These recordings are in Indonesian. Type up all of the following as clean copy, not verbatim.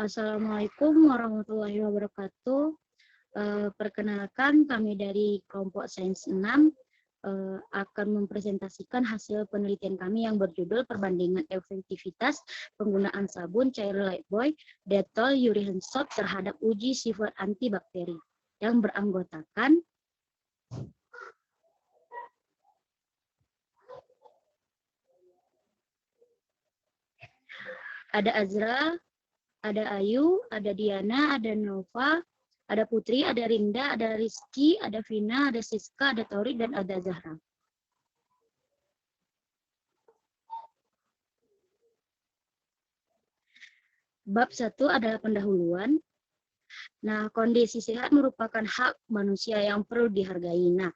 Assalamualaikum warahmatullahi wabarakatuh. Perkenalkan, kami dari kelompok Sains 6 akan mempresentasikan hasil penelitian kami yang berjudul perbandingan efektivitas penggunaan sabun cair Lifebuoy, Dettol, Urine Soap terhadap uji sifat antibakteri yang beranggotakan ada Azra, ada Ayu, ada Diana, ada Nova, ada Putri, ada Rinda, ada Rizky, ada Vina, ada Siska, ada Tori, dan ada Zahra. Bab 1 adalah pendahuluan. Nah, kondisi sehat merupakan hak manusia yang perlu dihargai. Nah,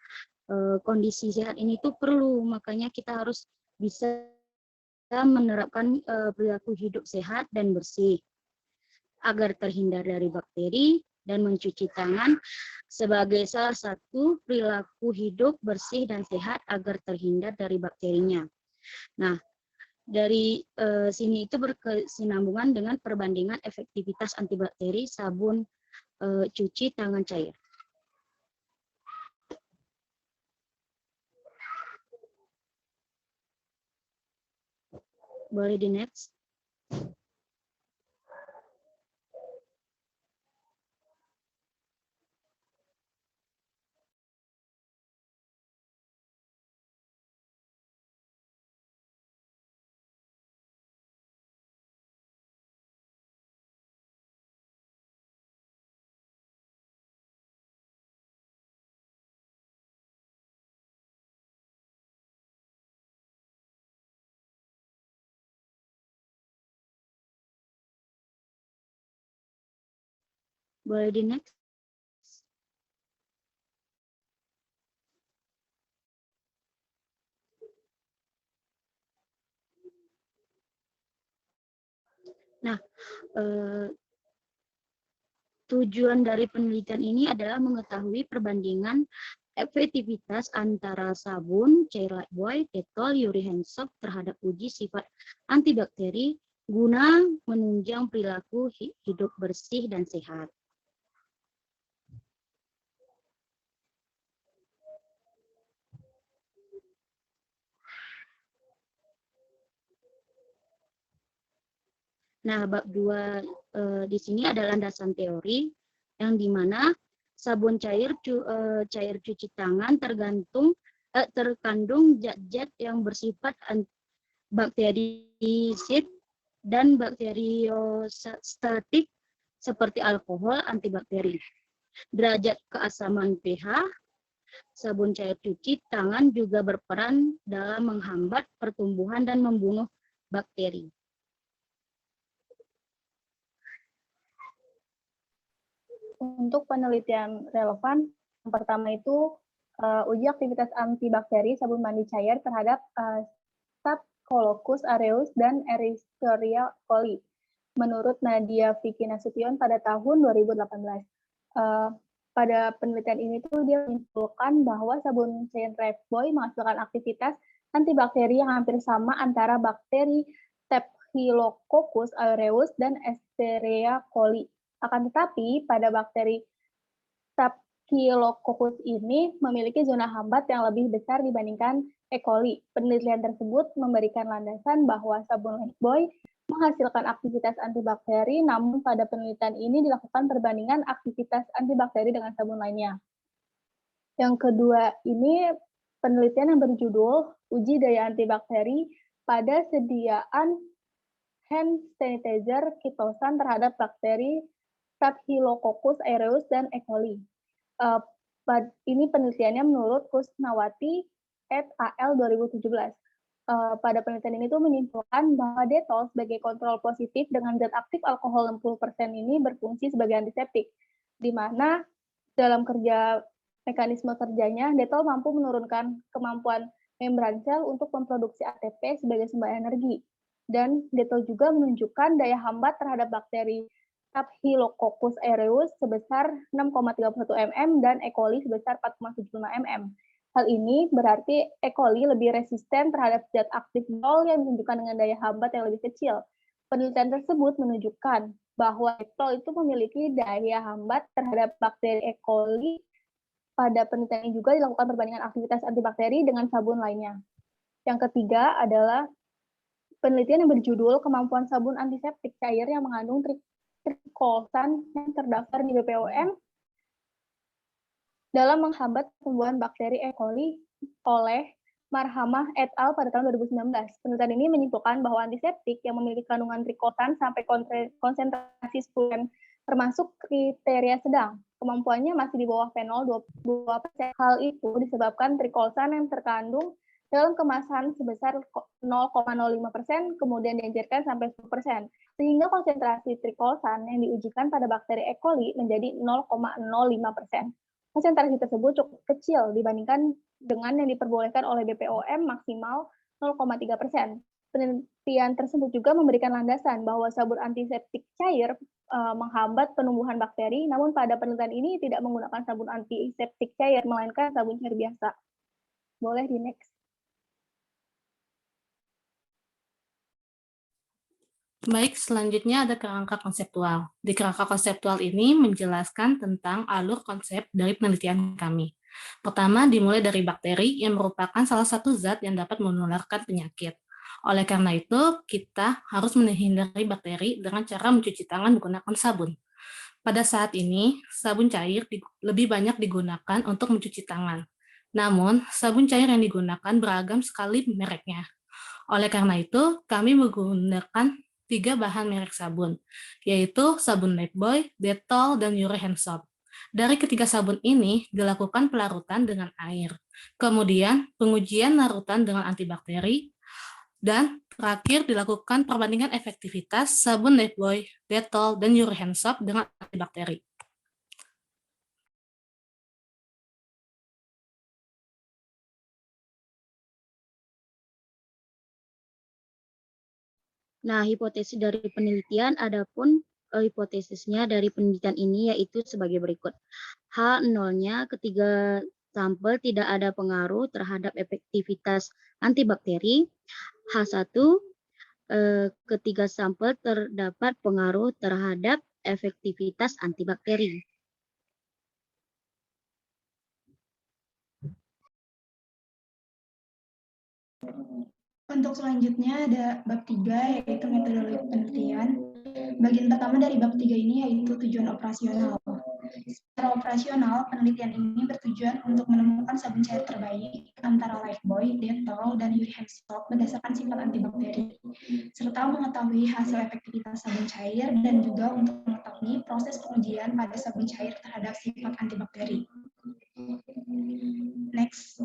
kondisi sehat ini tuh perlu, makanya kita harus bisa menerapkan perilaku hidup sehat dan bersih agar terhindar dari bakteri, dan mencuci tangan sebagai salah satu perilaku hidup bersih dan sehat agar terhindar dari bakterinya. Nah, dari sini itu berkesinambungan dengan perbandingan efektivitas antibakteri sabun cuci tangan cair. Boleh di next. Boleh di next. Nah, tujuan dari penelitian ini adalah mengetahui perbandingan efektivitas antara sabun, cair Lifebuoy, Dettol, Urine Soap terhadap uji sifat antibakteri guna menunjang perilaku hidup bersih dan sehat. Nah, bab 2 di sini ada landasan teori yang dimana sabun cair cuci tangan terkandung zat-zat yang bersifat bakterisid dan bakteriostatik seperti alkohol antibakteri. Derajat keasaman pH sabun cair cuci tangan juga berperan dalam menghambat pertumbuhan dan membunuh bakteri. Untuk penelitian relevan, yang pertama itu uji aktivitas antibakteri sabun mandi cair terhadap Staphylococcus aureus dan Escherichia coli. Menurut Nadia Vicky Nasution pada tahun 2018. Pada penelitian ini tuh dia menyimpulkan bahwa sabun cair Lifebuoy menghasilkan aktivitas antibakteri yang hampir sama antara bakteri Staphylococcus aureus dan Escherichia coli. Akan tetapi, pada bakteri Staphylococcus ini memiliki zona hambat yang lebih besar dibandingkan E. coli. Penelitian tersebut memberikan landasan bahwa sabun Lifebuoy menghasilkan aktivitas antibakteri, namun pada penelitian ini dilakukan perbandingan aktivitas antibakteri dengan sabun lainnya. Yang kedua, ini penelitian yang berjudul Uji Daya Antibakteri pada Sediaan Hand Sanitizer Kitosan terhadap bakteri Staphylococcus aureus dan E. coli. Ini penelitiannya menurut Kusnawati et al. 2017. Pada penelitian ini tuh menyimpulkan bahwa Dettol sebagai kontrol positif dengan zat aktif alkohol 60% ini berfungsi sebagai antiseptik, di mana dalam mekanisme kerjanya, Dettol mampu menurunkan kemampuan membran sel untuk memproduksi ATP sebagai sumber energi. Dan Dettol juga menunjukkan daya hambat terhadap bakteri Staphylococcus aureus sebesar 6,31 mm dan E. coli sebesar 4,75 mm. Hal ini berarti E. coli lebih resisten terhadap zat aktif Dettol yang menunjukkan dengan daya hambat yang lebih kecil. Penelitian tersebut menunjukkan bahwa Dettol itu memiliki daya hambat terhadap bakteri E. coli. Pada penelitian ini juga dilakukan perbandingan aktivitas antibakteri dengan sabun lainnya. Yang ketiga adalah penelitian yang berjudul kemampuan sabun antiseptik cair yang mengandung trikolsan yang terdaftar di BPOM dalam menghambat pertumbuhan bakteri E. coli oleh Marhamah et al. Pada tahun 2019. Penelitian ini menyimpulkan bahwa antiseptik yang memiliki kandungan trikolsan sampai konsentrasi 10 termasuk kriteria sedang. Kemampuannya masih di bawah fenol 22%. Hal itu disebabkan trikolsan yang terkandung dalam kemasan sebesar 0,05%, kemudian dianjurkan sampai 10%. Sehingga konsentrasi trikolsan yang diujikan pada bakteri E. coli menjadi 0,05%. Konsentrasi tersebut cukup kecil dibandingkan dengan yang diperbolehkan oleh BPOM maksimal 0,3%. Penelitian tersebut juga memberikan landasan bahwa sabun antiseptik cair menghambat penumbuhan bakteri, namun pada penelitian ini tidak menggunakan sabun antiseptik cair, melainkan sabun cair biasa. Boleh di next. Baik, selanjutnya ada kerangka konseptual. Di kerangka konseptual ini menjelaskan tentang alur konsep dari penelitian kami. Pertama, dimulai dari bakteri yang merupakan salah satu zat yang dapat menularkan penyakit. Oleh karena itu, kita harus menghindari bakteri dengan cara mencuci tangan menggunakan sabun. Pada saat ini, sabun cair lebih banyak digunakan untuk mencuci tangan. Namun, sabun cair yang digunakan beragam sekali mereknya. Oleh karena itu, kami menggunakan 3 bahan merek sabun, yaitu sabun Lifebuoy, Dettol, dan Uri Hand Soap. Dari ketiga sabun ini dilakukan pelarutan dengan air, kemudian pengujian larutan dengan antibakteri, dan terakhir dilakukan perbandingan efektivitas sabun Lifebuoy, Dettol, dan Uri Hand Soap dengan antibakteri. Nah, hipotesis dari penelitian adapun hipotesisnya dari penelitian ini yaitu sebagai berikut. H0-nya ketiga sampel tidak ada pengaruh terhadap efektivitas antibakteri. H1 ketiga sampel terdapat pengaruh terhadap efektivitas antibakteri. Untuk selanjutnya ada bab 3 yaitu metodologi penelitian. Bagian pertama dari bab 3 ini yaitu tujuan operasional. Secara operasional, penelitian ini bertujuan untuk menemukan sabun cair terbaik antara Lifebuoy, Dettol, dan Uri Hand Soap berdasarkan sifat antibakteri, serta mengetahui hasil efektivitas sabun cair dan juga untuk mengetahui proses pengujian pada sabun cair terhadap sifat antibakteri. Next.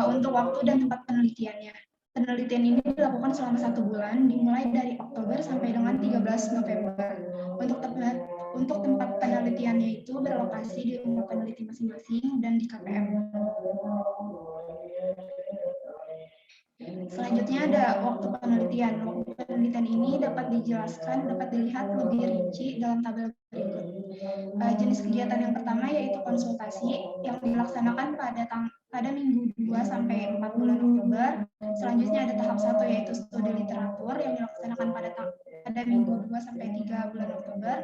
Untuk waktu dan tempat penelitiannya. Penelitian ini dilakukan selama 1 bulan, dimulai dari Oktober sampai dengan 13 November. Untuk tempat penelitiannya itu berlokasi di rumah peneliti masing-masing dan di KPM. Selanjutnya ada waktu penelitian. Waktu penelitian ini dapat dilihat lebih rinci dalam tabel berikut. Jenis kegiatan yang pertama yaitu konsultasi yang dilaksanakan pada minggu 2 sampai 4 bulan Oktober. Selanjutnya ada tahap 1 yaitu studi literatur yang dilaksanakan pada minggu 2 sampai 3 bulan Oktober.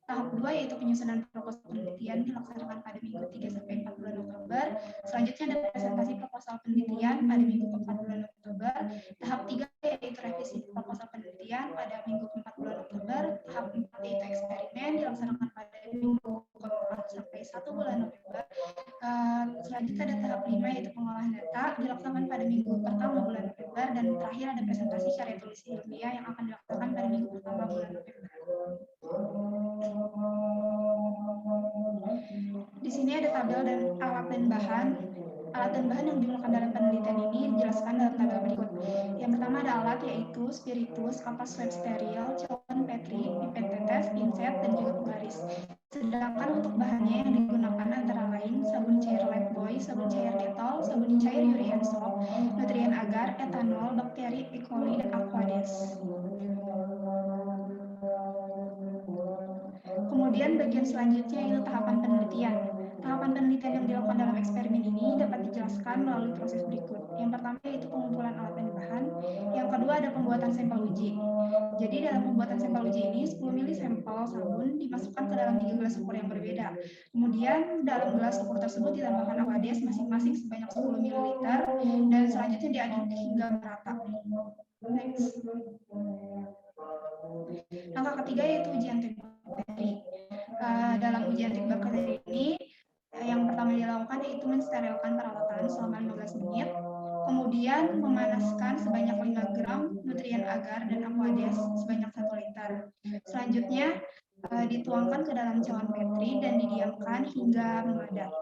Tahap 2 yaitu penyusunan proposal penelitian dilaksanakan pada minggu 3 sampai 4 bulan Oktober. Selanjutnya ada presentasi proposal penelitian pada minggu ke-4 bulan Oktober. Tahap 3 yaitu revisi proposal penelitian pada minggu ke-4 bulan Oktober. Tahap 4 yaitu eksperimen dilaksanakan pada minggu ke-4 sampai 1 bulan November. Selanjutnya ada tahap 5 yaitu pengolahan data dilaksanakan pada minggu pertama bulan November, dan terakhir ada presentasi karya tulis ilmiah yang akan dilaksanakan pada minggu pertama bulan November. Di sini ada tabel dan alat dan bahan. Alat dan bahan yang digunakan dalam penelitian ini dijelaskan dalam tabel berikut. Yang pertama ada alat yaitu spiritus, kapas swab steril, cairan petri, pipet tetes, pinset, dan juga penggaris. Sedangkan untuk bahannya yang digunakan antara lain sabun cair Lifebuoy, sabun cair Dettol, sabun cair Uri Hand Soap, nutrien agar, etanol, bakteri E. coli, dan Aquades. Kemudian bagian selanjutnya yaitu tahapan penelitian. Tahapan penelitian yang dilakukan dalam eksperimen ini dapat dijelaskan melalui proses berikut. Yang pertama yaitu pengumpulan alat dan bahan. Yang kedua ada pembuatan sampel uji. Jadi dalam pembuatan sampel uji ini 10 ml sampel sabun dimasukkan ke dalam 3 gelas ukur yang berbeda. Kemudian dalam gelas ukur tersebut ditambahkan Aquades masing-masing sebanyak 10 ml dan selanjutnya diaduk hingga merata. Next. Langkah ketiga yaitu uji antibakteri. Dalam uji antibakteri ini yang pertama dilakukan yaitu mensterilkan peralatan selama 15 menit, kemudian memanaskan sebanyak 5 gram nutrien agar dan Aquades sebanyak 1 liter. Selanjutnya dituangkan ke dalam cawan Petri dan didiamkan hingga memadat.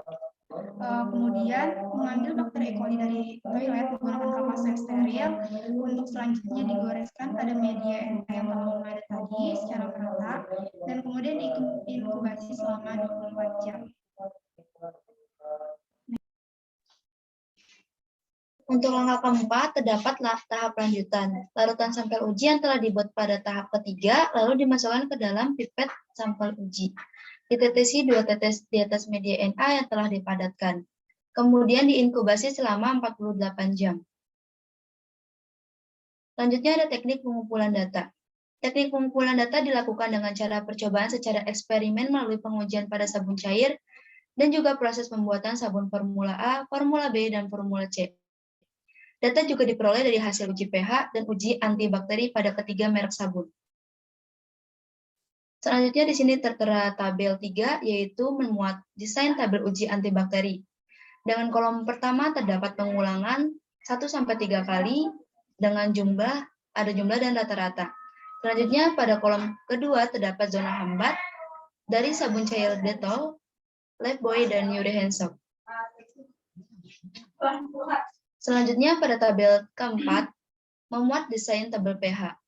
Kemudian mengambil bakteri E. coli dari toilet menggunakan kapas yang steril untuk selanjutnya digoreskan pada media NK yang telah memadat tadi secara merata dan kemudian diinkubasi selama 24 jam. Untuk langkah keempat, terdapat tahap lanjutan. Larutan sampel uji yang telah dibuat pada tahap ketiga, lalu dimasukkan ke dalam pipet sampel uji. Ditetesi 2 tetes di atas media Na yang telah dipadatkan. Kemudian diinkubasi selama 48 jam. Selanjutnya ada teknik pengumpulan data. Teknik pengumpulan data dilakukan dengan cara percobaan secara eksperimen melalui pengujian pada sabun cair, dan juga proses pembuatan sabun formula A, formula B, dan formula C. Data juga diperoleh dari hasil uji pH dan uji antibakteri pada ketiga merek sabun. Selanjutnya di sini tertera tabel 3, yaitu memuat desain tabel uji antibakteri. Dengan kolom pertama terdapat pengulangan 1-3 kali dengan ada jumlah dan rata-rata. Selanjutnya pada kolom kedua terdapat zona hambat dari sabun cair Dettol, Lifebuoy, dan Ure Hand Soap. Selanjutnya pada tabel keempat memuat desain tabel pH.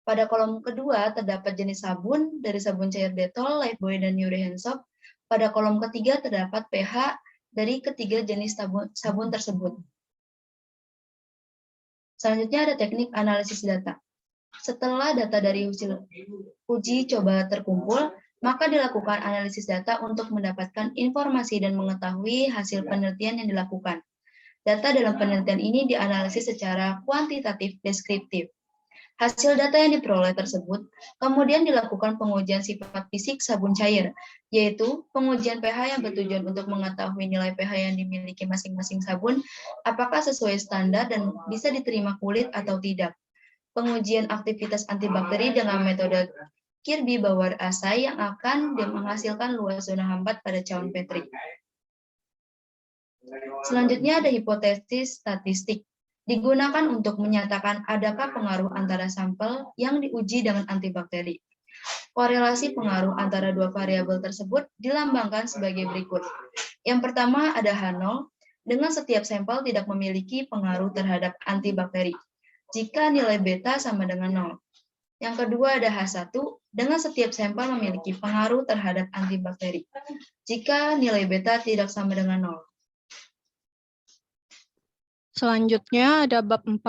Pada kolom kedua terdapat jenis sabun dari sabun cair Dettol, Lifebuoy, dan Ure Hand Soap. Pada kolom ketiga terdapat pH dari ketiga jenis sabun tersebut. Selanjutnya ada teknik analisis data. Setelah data dari uji coba terkumpul, maka dilakukan analisis data untuk mendapatkan informasi dan mengetahui hasil penelitian yang dilakukan. Data dalam penelitian ini dianalisis secara kuantitatif deskriptif. Hasil data yang diperoleh tersebut kemudian dilakukan pengujian sifat fisik sabun cair, yaitu pengujian pH yang bertujuan untuk mengetahui nilai pH yang dimiliki masing-masing sabun, apakah sesuai standar dan bisa diterima kulit atau tidak. Pengujian aktivitas antibakteri dengan metode Kirby-Bauer assay yang akan menghasilkan luas zona hambat pada cawan Petri. Selanjutnya ada hipotesis statistik. Digunakan untuk menyatakan adakah pengaruh antara sampel yang diuji dengan antibakteri. Korelasi pengaruh antara dua variabel tersebut dilambangkan sebagai berikut. Yang pertama ada H0, dengan setiap sampel tidak memiliki pengaruh terhadap antibakteri, jika nilai beta sama dengan 0. Yang kedua ada H1, dengan setiap sampel memiliki pengaruh terhadap antibakteri, jika nilai beta tidak sama dengan 0. Selanjutnya ada bab 4,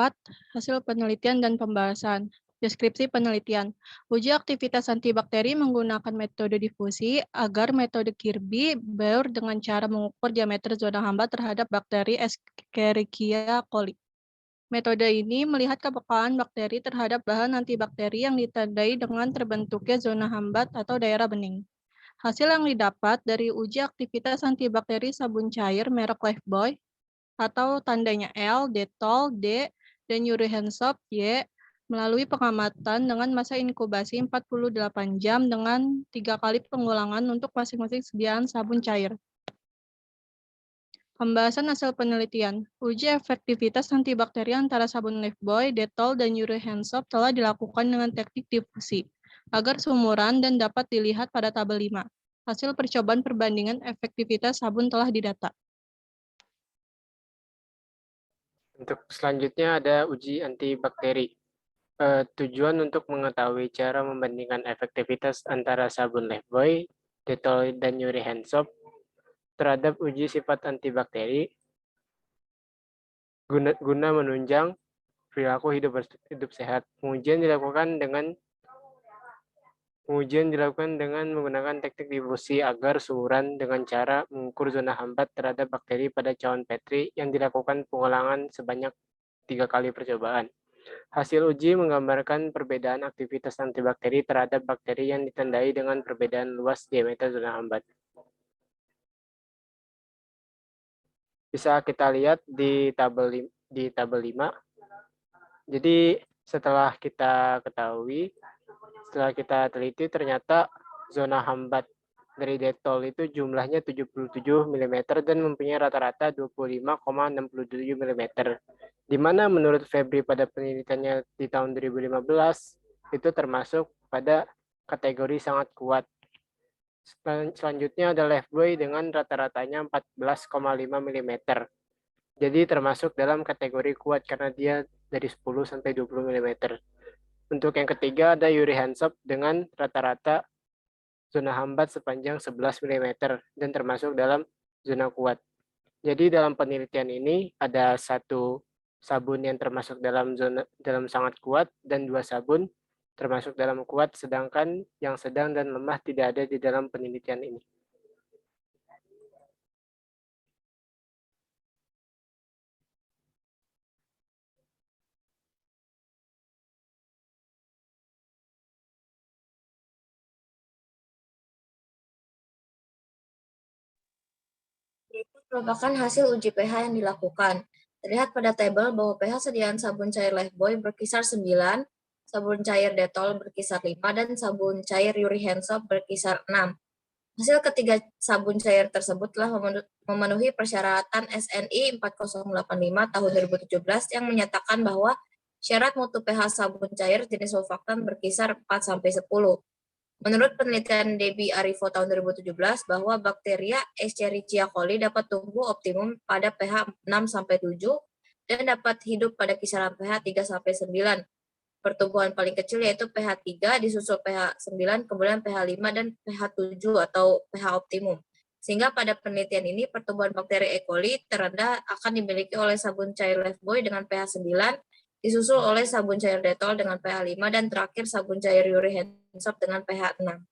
hasil penelitian dan pembahasan. Deskripsi penelitian. Uji aktivitas antibakteri menggunakan metode difusi agar metode Kirby-Bauer dengan cara mengukur diameter zona hambat terhadap bakteri Escherichia coli. Metode ini melihat kepekaan bakteri terhadap bahan antibakteri yang ditandai dengan terbentuknya zona hambat atau daerah bening. Hasil yang didapat dari uji aktivitas antibakteri sabun cair merek Lifebuoy atau tandanya L, Dettol, D, dan Ure Hand Soap, Y, melalui pengamatan dengan masa inkubasi 48 jam dengan 3 kali pengulangan untuk masing-masing sediaan sabun cair. Pembahasan hasil penelitian. Uji efektivitas antibakteri antara sabun Lifebuoy, Dettol, dan Ure Hand Soap telah dilakukan dengan teknik difusi, agar seumuran dan dapat dilihat pada tabel 5. Hasil percobaan perbandingan efektivitas sabun telah didata. Untuk selanjutnya ada uji antibakteri. Tujuan untuk mengetahui cara membandingkan efektivitas antara sabun Lifebuoy, Dettol, dan Ure Hand Soap terhadap uji sifat antibakteri guna menunjang perilaku hidup sehat. Pengujian dilakukan dengan Pengujian dilakukan dengan menggunakan teknik difusi agar sumuran dengan cara mengukur zona hambat terhadap bakteri pada cawan Petri yang dilakukan pengulangan sebanyak 3 kali percobaan. Hasil uji menggambarkan perbedaan aktivitas antibakteri terhadap bakteri yang ditandai dengan perbedaan luas diameter zona hambat. Bisa kita lihat di tabel 5. Jadi setelah kita ketahui, setelah kita teliti ternyata zona hambat dari detol itu jumlahnya 77 mm dan mempunyai rata-rata 25,67 mm. Di mana menurut Febri pada penelitiannya di tahun 2015 itu termasuk pada kategori sangat kuat. Selanjutnya ada lifebuoy dengan rata-ratanya 14,5 mm. Jadi termasuk dalam kategori kuat karena dia dari 10 sampai 20 mm. Untuk yang ketiga ada Yuri Hansop dengan rata-rata zona hambat sepanjang 11 mm dan termasuk dalam zona kuat. Jadi dalam penelitian ini ada satu sabun yang termasuk dalam sangat kuat dan 2 sabun termasuk dalam kuat, sedangkan yang sedang dan lemah tidak ada di dalam penelitian ini. Berikut merupakan hasil uji pH yang dilakukan. Terlihat pada tabel bahwa pH sediaan sabun cair Lifebuoy berkisar 9, sabun cair Dettol berkisar 5, dan sabun cair Yuri Hansop berkisar 6. Hasil ketiga sabun cair tersebut telah memenuhi persyaratan SNI 4085 tahun 2017 yang menyatakan bahwa syarat mutu pH sabun cair jenis surfaktan berkisar 4-10. Menurut penelitian Debbie Arifo tahun 2017 bahwa bakteria Escherichia coli dapat tumbuh optimum pada pH 6-7 dan dapat hidup pada kisaran pH 3-9. Pertumbuhan paling kecil yaitu pH 3 disusul pH 9, kemudian pH 5 dan pH 7 atau pH optimum. Sehingga pada penelitian ini pertumbuhan bakteri E. coli terendah akan dimiliki oleh sabun cair Lifebuoy dengan pH 9, disusul oleh sabun cair Dettol dengan pH 5, dan terakhir sabun cair Yuri Hansop dengan pH 6.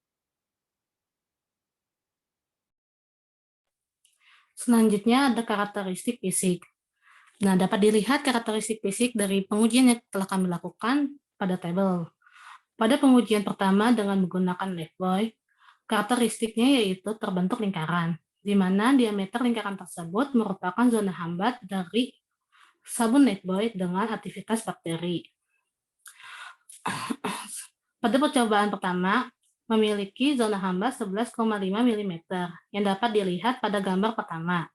Selanjutnya ada karakteristik fisik. Nah, dapat dilihat karakteristik fisik dari pengujian yang telah kami lakukan pada tabel. Pada pengujian pertama dengan menggunakan Lifebuoy, karakteristiknya yaitu terbentuk lingkaran, di mana diameter lingkaran tersebut merupakan zona hambat dari sabun Lifebuoy dengan aktivitas bakteri. Pada percobaan pertama, memiliki zona hambat 11,5 mm yang dapat dilihat pada gambar pertama.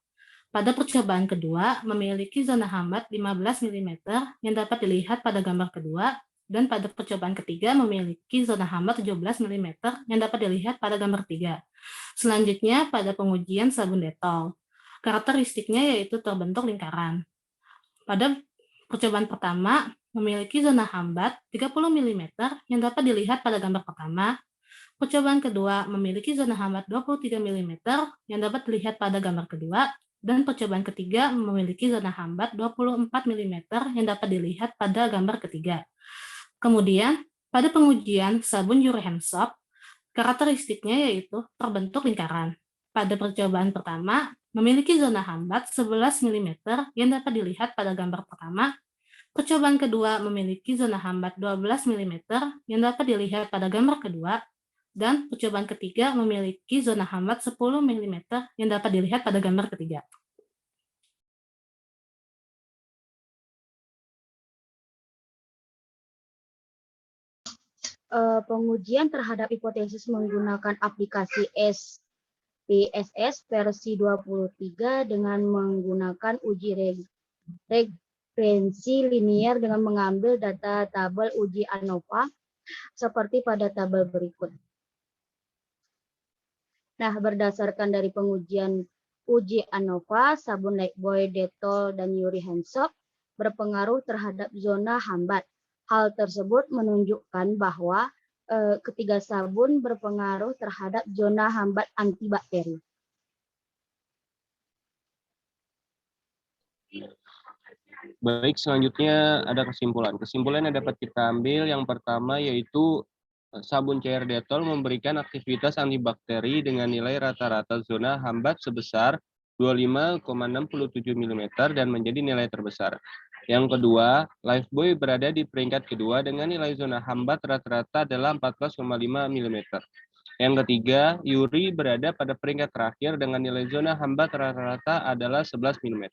Pada percobaan kedua, memiliki zona hambat 15 mm yang dapat dilihat pada gambar kedua, dan pada percobaan ketiga memiliki zona hambat 17 mm yang dapat dilihat pada gambar ketiga. Selanjutnya, pada pengujian sabun Dettol, karakteristiknya yaitu terbentuk lingkaran. Pada percobaan pertama, memiliki zona hambat 30 mm yang dapat dilihat pada gambar pertama. Percobaan kedua memiliki zona hambat 23 mm yang dapat dilihat pada gambar kedua, dan percobaan ketiga memiliki zona hambat 24 mm yang dapat dilihat pada gambar ketiga. Kemudian, pada pengujian sabun Yuri Hansop, karakteristiknya yaitu terbentuk lingkaran. Pada percobaan pertama, memiliki zona hambat 11 mm yang dapat dilihat pada gambar pertama. Percobaan kedua memiliki zona hambat 12 mm yang dapat dilihat pada gambar kedua, dan percobaan ketiga memiliki zona hambat 10 mm yang dapat dilihat pada gambar ketiga. Pengujian terhadap hipotesis menggunakan aplikasi SPSS versi 23 dengan menggunakan uji regresi linier dengan mengambil data tabel uji ANOVA seperti pada tabel berikut. Nah, berdasarkan dari pengujian uji ANOVA, sabun Lifebuoy, Dettol, dan Yuri Hansop berpengaruh terhadap zona hambat. Hal tersebut menunjukkan bahwa ketiga sabun berpengaruh terhadap zona hambat antibakteri. Baik, selanjutnya ada kesimpulan. Kesimpulan yang dapat kita ambil yang pertama yaitu sabun cair Dettol memberikan aktivitas antibakteri dengan nilai rata-rata zona hambat sebesar 25,67 mm dan menjadi nilai terbesar. Yang kedua, Lifebuoy berada di peringkat kedua dengan nilai zona hambat rata-rata adalah 14,5 mm. Yang ketiga, Yuri berada pada peringkat terakhir dengan nilai zona hambat rata-rata adalah 11 mm.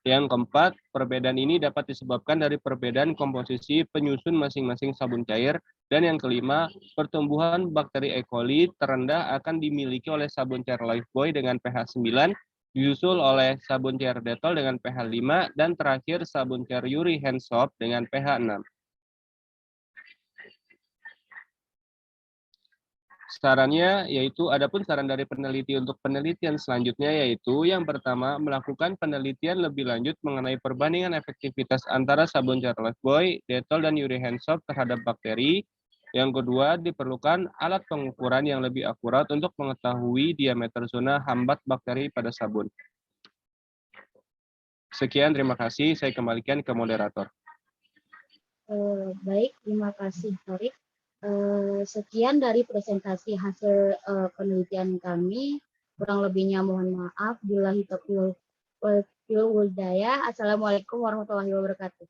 Yang keempat, perbedaan ini dapat disebabkan dari perbedaan komposisi penyusun masing-masing sabun cair. Dan yang kelima, pertumbuhan bakteri E. coli terendah akan dimiliki oleh sabun cair Lifebuoy dengan pH 9, disusul oleh sabun cair Dettol dengan pH 5, dan terakhir sabun cair Yuri Hand Soap dengan pH 6. Sarannya yaitu adapun saran dari peneliti untuk penelitian selanjutnya yaitu yang pertama melakukan penelitian lebih lanjut mengenai perbandingan efektivitas antara sabun cair Lifebuoy, Dettol dan Yuri Hand Soap terhadap bakteri. Yang kedua diperlukan alat pengukuran yang lebih akurat untuk mengetahui diameter zona hambat bakteri pada sabun. Sekian, terima kasih. Saya kembalikan ke moderator. Baik, terima kasih Tarik. Sekian dari presentasi hasil penelitian kami. Kurang lebihnya mohon maaf. Billahi taufiq wal hidayah. Assalamualaikum warahmatullahi wabarakatuh.